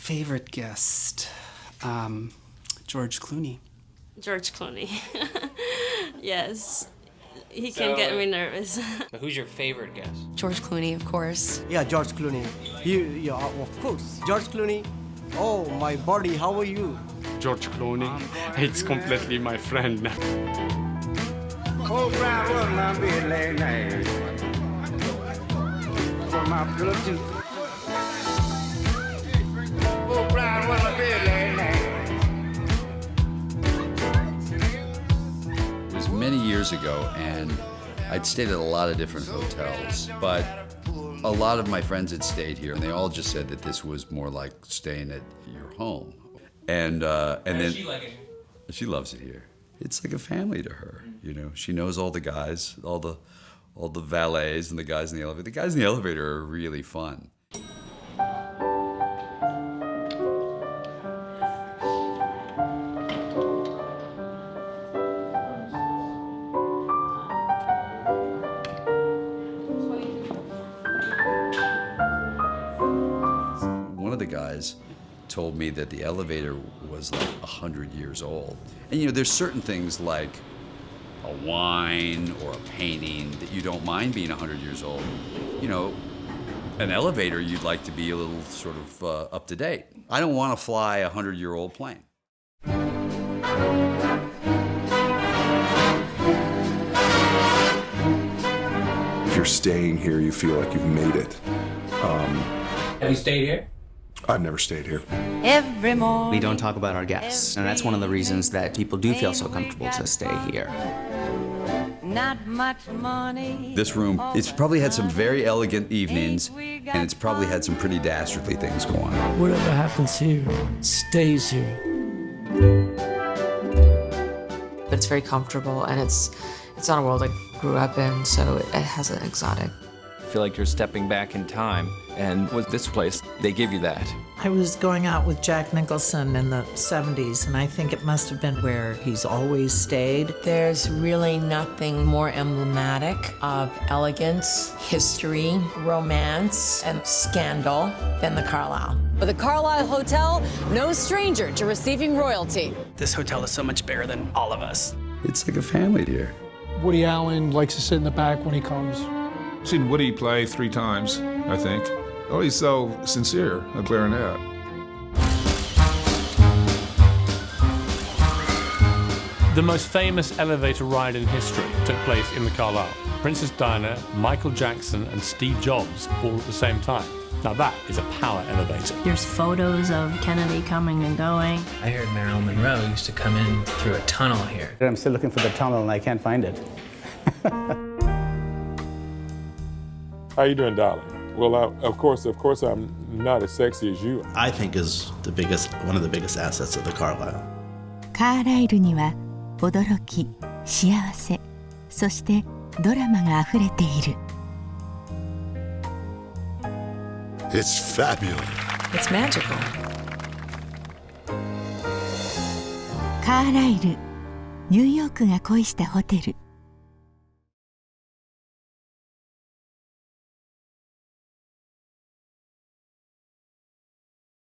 Favorite guest? George Clooney. George Clooney. Yes. He can get me nervous. Who's your favorite guest? George Clooney, of course. Yeah, George Clooney. Yeah, of course. George Clooney. Oh, my buddy, how are you? George Clooney. It's completely my friend. It was many years ago, and I'd stayed at a lot of different hotels, but a lot of my friends had stayed here, and they all just said that this was more like staying at your home. And then She like it. she loves it here. It's like a family to her, you know. She knows all the guys, all the valets and the guys in the elevator. The guys in the elevator are really fun. One of the guys told me that the elevator was like 100 years old. And you know, there's certain things like a wine or a painting that you don't mind being 100 years old. You know, an elevator you'd like to be a little sort of up to date. I don't want to fly a 100-year-old plane. If you're staying here, you feel like you've made it. Have you stayed here? I've never stayed here. Every morning. We don't talk about our guests, and that's one of the reasons that people do feel so comfortable to stay here. Not much money. This room, it's probably had some very elegant evenings, and it's probably had some pretty dastardly things go on. Whatever happens here stays here. But it's very comfortable, and it's not a world I grew up in, so it has an exotic. I feel like you're stepping back in time, and with this place, they give you that. I was going out with Jack Nicholson in the 70s, and I think it must have been where he's always stayed. There's really nothing more emblematic of elegance, history, romance, and scandal than the Carlyle. But the Carlyle Hotel, no stranger to receiving royalty. This hotel is so much bigger than all of us. It's like a family here. Woody Allen likes to sit in the back when he comes. I've seen Woody play 3 times, I think. Oh, he's so sincere, a clarinet. The most famous elevator ride in history took place in the Carlyle. Princess Diana, Michael Jackson, and Steve Jobs all at the same time. Now that is a power elevator. There's photos of Kennedy coming and going. I heard Marilyn Monroe used to come in through a tunnel here. I'm still looking for the tunnel and I can't find it. How you doing, darling? Well, of course, I'm not as sexy as you. I think is one of the biggest assets of the Carlyle. カーライルには驚き、幸せ、そしてドラマがあふれている。It's fabulous. It's magical. カーライル、ニューヨークが恋したホテル。